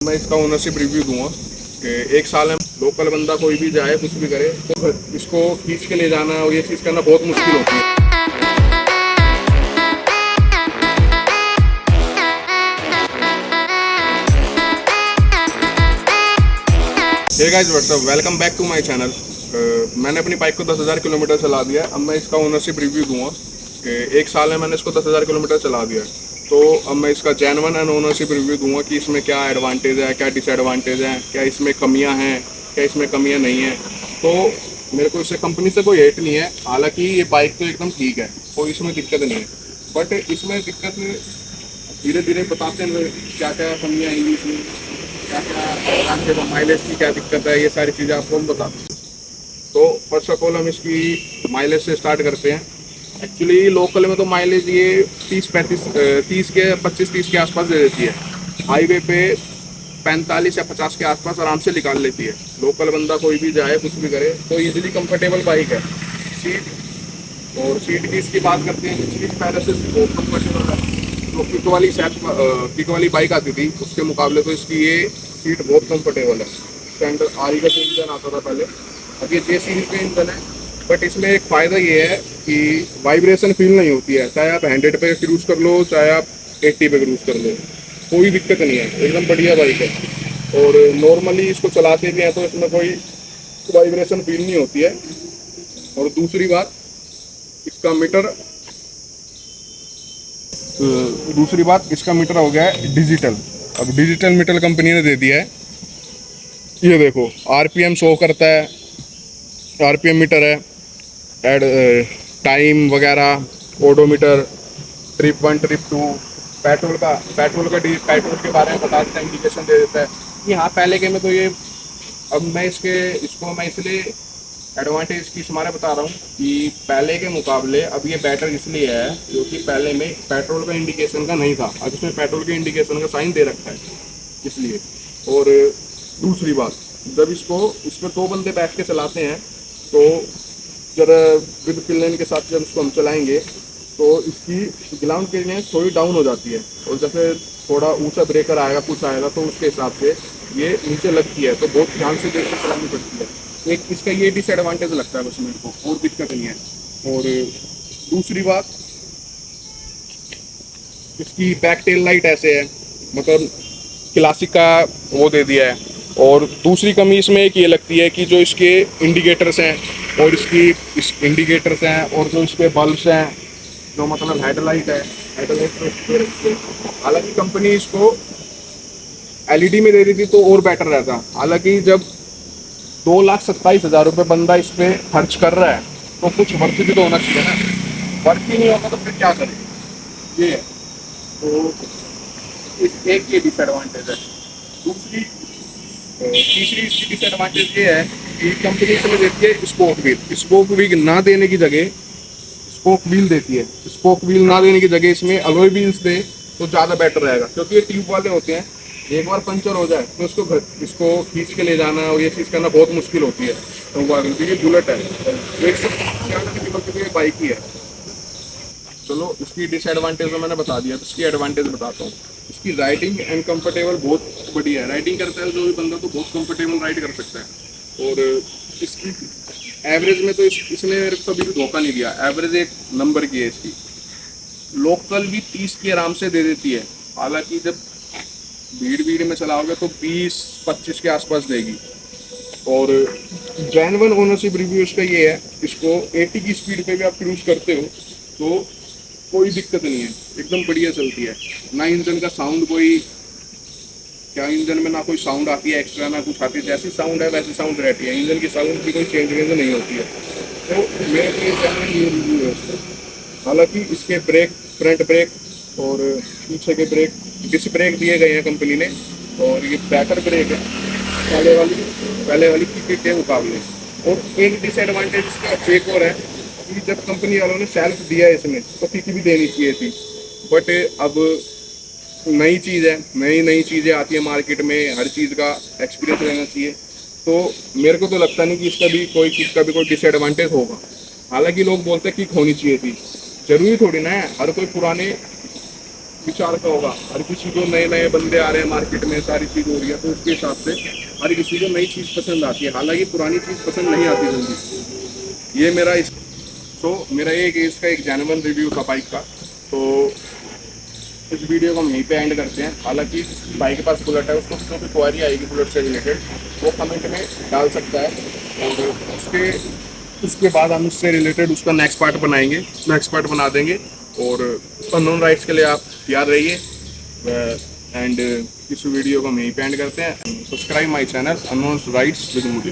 मैं इसका ownership review दूंगा कि एक साल में लोकल बंदा कोई भी जाए कुछ भी करे तो इसको खींच के ले जाना और ये चीज़ करना बहुत मुश्किल होती है। Hey guys what's up, welcome back to my channel. मैंने अपनी बाइक को 10,000 किलोमीटर चला दिया। अब मैं इसका ओनरशिप रिव्यू दूंगा कि एक साल में मैंने इसको 10,000 किलोमीटर चला दिया। तो अब मैं इसका जेन्युइन एंड ओनरशिप रिव्यू दूंगा कि इसमें क्या एडवांटेज है, क्या डिसएडवांटेज है, क्या इसमें कमियां हैं, क्या इसमें कमियां नहीं हैं। तो मेरे को इससे कंपनी से कोई हेट नहीं है, हालांकि ये बाइक तो एकदम ठीक है, कोई इसमें दिक्कत नहीं है। बट इसमें दिक्कत धीरे धीरे बताते हैं क्या क्या कमियाँ आएंगी इसमें, क्या क्या माइलेज की क्या दिक्कत है, ये सारी चीज़ें आपको हम बताते हैं। तो फर्स्ट ऑफ ऑल हम इसकी माइलेज से स्टार्ट करते हैं। एक्चुअली लोकल में तो माइलेज ये 30 के 25-30 के आसपास दे देती है। हाईवे पे 45 या 50 के आसपास आराम से निकाल लेती है। लोकल बंदा कोई भी जाए कुछ भी करे तो इजीली कंफर्टेबल बाइक है। सीट की इसकी बात करते हैं, सीट पहले से बहुत कंफर्टेबल है। जो किक वाली बाइक आती थी उसके मुकाबले तो इसकी ये सीट बहुत कंफर्टेबल है। स्टैंडर्ड आरी का जो इंजन आता था पहले, अब ये सीरीज का इंजन है। बट इसमें एक फ़ायदा ये है कि वाइब्रेशन फील नहीं होती है, चाहे आप 100 पे क्रूज़ कर लो चाहे आप 80 पे क्रूज़ कर लो, कोई दिक्कत नहीं है, एकदम बढ़िया बाइक है। और नॉर्मली इसको चलाते भी हैं तो इसमें कोई वाइब्रेशन फील नहीं होती है। और दूसरी बात, इसका मीटर इसका मीटर हो गया है डिजिटल। अब डिजिटल मीटर कंपनी ने दे दिया है। ये देखो आरपीएम शो करता है, आरपीएम मीटर है, एड टाइम वगैरह, ओडोमीटर, ट्रिप 1 ट्रिप 2, पेट्रोल के बारे में बता देता है, इंडिकेशन दे देता है कि हाँ पहले के में तो ये। अब मैं इसको मैं इसलिए एडवांटेज की हमारे बता रहा हूँ कि पहले के मुकाबले अब ये बेटर इसलिए है क्योंकि पहले में पेट्रोल का इंडिकेशन का नहीं था, अब इसमें पेट्रोल के इंडिकेशन का साइन दे रखा है इसलिए। और दूसरी बात, जब इस पर 2 बंदे बैठ के चलाते हैं तो जरा विद पिलन के साथ जब इसको हम चलाएंगे तो इसकी ग्राउंड क्लियरेंस थोड़ी डाउन हो जाती है। और जैसे थोड़ा ऊंचा ब्रेकर आएगा कुछ आएगा तो उसके हिसाब से ये नीचे लगती है, तो बहुत ध्यान से देख कर चलानी पड़ती है। एक इसका ये डिसएडवांटेज लगता है बस मेरे को, और दिक्कत नहीं है। और दूसरी बात, इसकी बैक टेल लाइट ऐसे है, मतलब क्लासिक का वो दे दिया है। और दूसरी कमी इसमें एक ये लगती है कि जो इसके इंडिकेटर्स हैं और इस इंडिकेटर्स हैं और जो इसके बल्ब्स हैं, जो मतलब हेडलाइट है, हेडलाइट हालांकि कंपनी इसको एलईडी में दे रही थी तो और बेटर रहता। हालांकि जब 2,27,000 रुपये बंदा इस पर खर्च कर रहा है तो कुछ वर्क भी तो होना चाहिए ना। वर्क ही नहीं होगा तो फिर क्या करें, ये है। तो इस एक ये डिसएडवांटेज है। तीसरी इसकी डिसएडवांटेज ये है कि कंपनी इसमें देती है स्पोक व्हील ना देने की जगह स्पोक व्हील देती है। स्पोक व्हील ना देने की जगह इसमें अलॉय व्हील्स दे तो ज़्यादा बेटर रहेगा, क्योंकि ये ट्यूब वाले होते हैं, एक बार पंचर हो जाए तो इसको खींच के ले जाना और ये चीज़ करना बहुत मुश्किल होती है। तो ये बुलेट है, ये बाइक ही है। चलो इसकी डिसएडवांटेज तो मैंने बता दिया, तो इसकी एडवांटेज बताता हूँ। इसकी राइडिंग एंड कंफर्टेबल बहुत बढ़िया है। राइडिंग करता है जो भी बंदा तो बहुत कंफर्टेबल राइड कर सकता है। और इसकी एवरेज में तो इसने मेरे को कभी भी धोखा नहीं दिया, एवरेज एक नंबर की है इसकी। लोकल भी 30 की आराम से दे देती है, हालांकि जब भीड़ में चलाओगे तो 20-25 के आसपास देगी। और जेन्युइन ओनरशिप रिव्यू इसका ये है, इसको 80 की स्पीड पे भी आप क्रूज करते हो तो कोई दिक्कत नहीं है, एकदम बढ़िया चलती है। ना इंजन का साउंड इंजन में ना कोई साउंड आती है एक्स्ट्रा, ना कुछ आती है, जैसी साउंड है वैसी साउंड रहती है। इंजन की साउंड की कोई चेंज नहीं होती है। तो मेरे लिए जेन्युइन रिव्यू है इसका। हालांकि इसके ब्रेक, फ्रंट ब्रेक और पीछे के ब्रेक, डिस्क ब्रेक दिए गए हैं कंपनी ने, और ये बैटर ब्रेक है पहले वाली किक के मुकाबले। और एक डिसएडवांटेज इसका एक और है कि जब कंपनी वालों ने सेल्फ दिया है इसमें तो किक भी देनी चाहिए थी। बट अब नई चीज़ है, नई चीज़ें आती है मार्केट में, हर चीज़ का एक्सपीरियंस रहना चाहिए। तो मेरे को तो लगता नहीं कि इसका भी कोई डिसएडवांटेज होगा। हालांकि लोग बोलते हैं किक होनी चाहिए थी, जरूरी थोड़ी ना है हर कोई पुराने विचार का होगा। हर किसी को नए नए बंदे आ रहे हैं मार्केट में, सारी चीज़ हो रही है, तो उसके हिसाब से हर किसी को नई चीज़ पसंद आती है, हालांकि पुरानी चीज़ पसंद नहीं आती जल्दी। ये मेरा मेरा ये इसका एक जेन्युइन रिव्यू था बाइक का। तो इस वीडियो को हम यहीं पे एंड करते हैं। हालांकि भाई के पास बुलेट है, उसको जो भी क्वारी आएगी बुलेट से रिलेटेड वो कमेंट में डाल सकता है, और उसके बाद हम उससे रिलेटेड उसका नेक्स्ट पार्ट बनाएंगे, नेक्स्ट पार्ट बना देंगे। और अननोन राइड्स के लिए आप तैयार रहिए। एंड इस वीडियो को हम यहीं पे एंड करते हैं। Subscribe my channel unknown rides with मुझे।